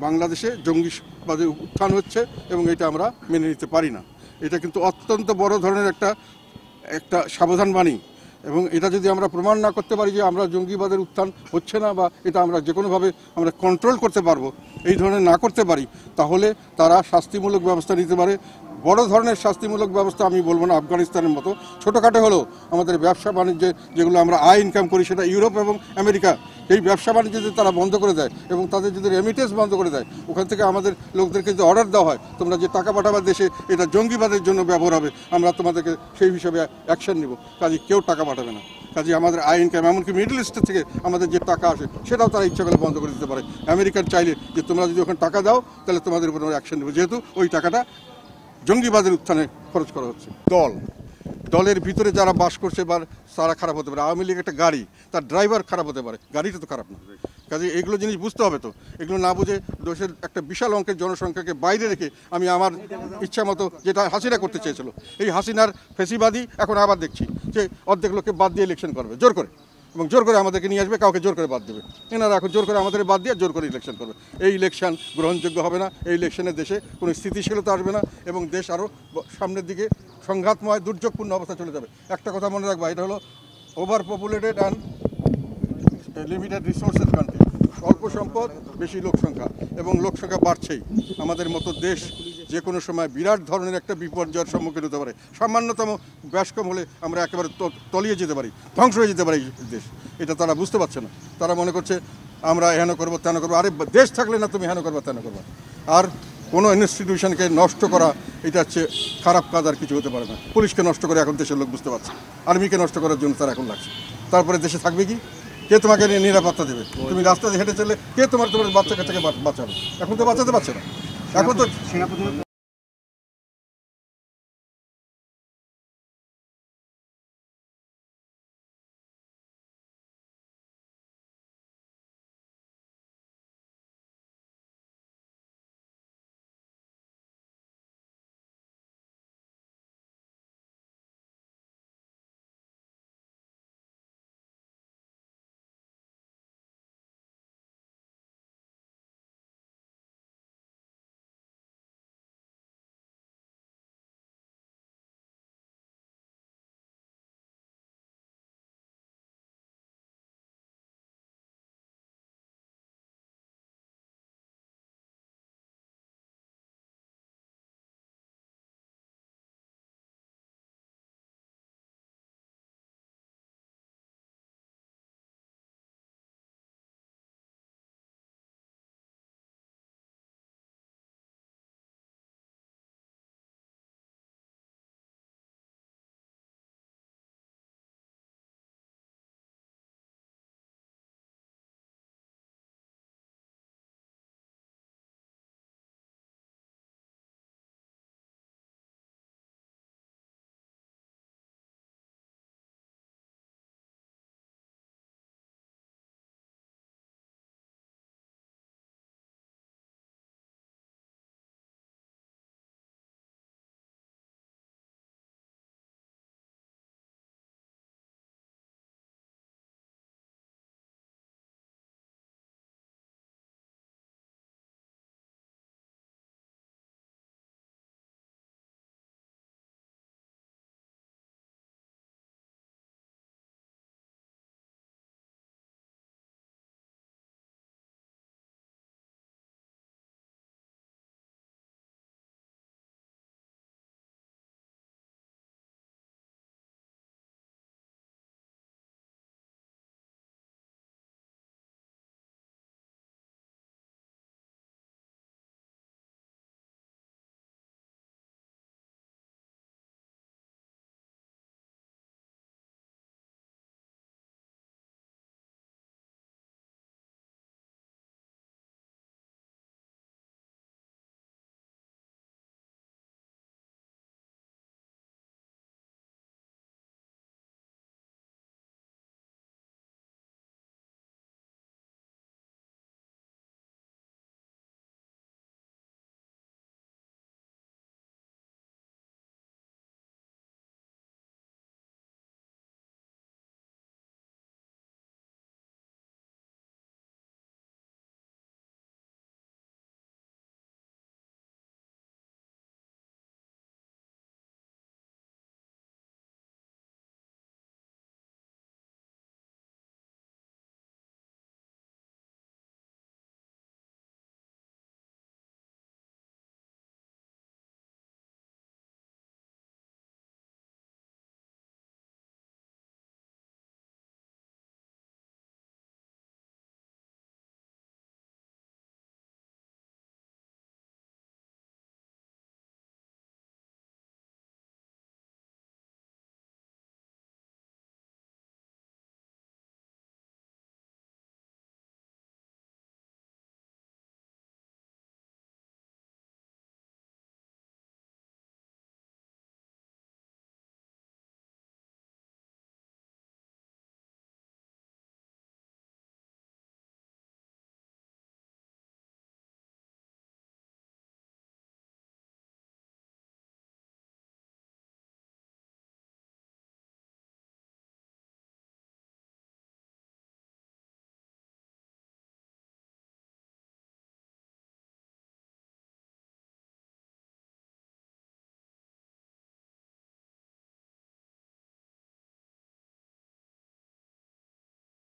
বাংলাদেশে জঙ্গিবাদের উত্থান হচ্ছে এবং এটা আমরা মেনে নিতে পারি না। এটা কিন্তু অত্যন্ত বড় ধরনের একটা সাবধান বাণী, এবং এটা যদি আমরা প্রমাণ না করতে পারি যে আমরা জঙ্গিবাদের উত্থান হচ্ছে না বা এটা আমরা যে কোনোভাবে আমরা কন্ট্রোল করতে পারবো, এই ধরনের না করতে পারি, তাহলে তারা শাস্তিমূলক ব্যবস্থা নিতে পারে। বড় ধরনের শাস্তিমূলক ব্যবস্থা আমি বলবো না আফগানিস্তানের মতো, ছোটোখাটো হলেও আমাদের ব্যবসা বাণিজ্যে যেগুলো আমরা আয় ইনকাম করি সেটা ইউরোপ এবং আমেরিকা, এই ব্যবসা বাণিজ্য যদি তারা বন্ধ করে দেয় এবং তাদের যদি রেমিটেন্স বন্ধ করে দেয়, ওখান থেকে আমাদের লোকদেরকে যদি অর্ডার দেওয়া হয় তোমরা যে টাকা পাঠাবার দেশে এটা জঙ্গিবাদের জন্য ব্যবহার হবে, আমরা তোমাদেরকে সেই হিসাবে অ্যাকশন নিব। কাজে কেউ টাকা পাঠাবে না। কাজে আমাদের আয় ইনকাম, এমনকি মিডল ইস্টের থেকে আমাদের যে টাকা আসে সেটাও তারা ইচ্ছা করে বন্ধ করে দিতে পারে। আমেরিকান চাইলে যে তোমরা যদি ওখানে টাকা দাও তাহলে তোমাদের উপর আমরা অ্যাকশন নেব, যেহেতু ওই টাকাটা জঙ্গিবাদের উত্থানে খরচ করা হচ্ছে। দলের ভিতরে যারা বাস করছে বা তারা খারাপ হতে পারে। আওয়ামী লীগ একটা গাড়ি, তার ড্রাইভার খারাপ হতে পারে, গাড়িটা তো খারাপ না। কাজে এগুলো জিনিস বুঝতে হবে। তো এগুলো না বুঝে দেশের একটা বিশাল অঙ্কের জনসংখ্যাকে বাইরে রেখে আমি আমার ইচ্ছা মতো যেটা হাসিনা করতে চেয়েছিল, এই হাসিনার ফেসিবাদী এখন আবার দেখছি যে অর্ধেক লোককে বাদ দিয়ে ইলেকশন করবে জোর করে, এবং জোর করে আমাদেরকে নিয়ে আসবে, কাউকে জোর করে বাদ দেবে। এনারা এখন জোর করে আমাদের বাদ দিয়ে জোর করে ইলেকশন করবে। এই ইলেকশন গ্রহণযোগ্য হবে না। এই ইলেকশনে দেশে কোনো স্থিতিশীলতা আসবে না এবং দেশ আরও সামনের দিকে সংঘাতময় দুর্যোগপূর্ণ অবস্থা চলে যাবে। একটা কথা মনে রাখবা, এটা হলো over populated and limited resources country. অল্প সম্পদ, বেশি লোকসংখ্যা, এবং লোকসংখ্যা বাড়ছেই। আমাদের মতো দেশ যে কোনো সময় বিরাট ধরনের একটা বিপর্যয়ের সম্মুখীন হতে পারে। সামান্যতম ব্যাসকম হলে আমরা একেবারে তলিয়ে যেতে পারি, ধ্বংস হয়ে যেতে পারি এই দেশ। এটা তারা বুঝতে পারছে না। তারা মনে করছে আমরা হেন করবো তেন করবো। আরে দেশ থাকলে না তুমি হেন করবা তেন করবা। আর কোনো ইনস্টিটিউশনকে নষ্ট করা এটা হচ্ছে খারাপ কাজ, আর কিছু হতে পারে না। পুলিশকে নষ্ট করে এখন দেশের লোক বুঝতে পারছে, আর্মিকে নষ্ট করার জন্য তারা এখন লাগছে। তারপরে দেশে থাকবে কি? কে তোমাকে নিরাপত্তা দেবে? তুমি রাস্তায় হেঁটে চলে কে তোমার বাচ্চা কাচ্চাকে বাঁচাবে? এখন তো বাঁচাতে পারছে না। এখন তো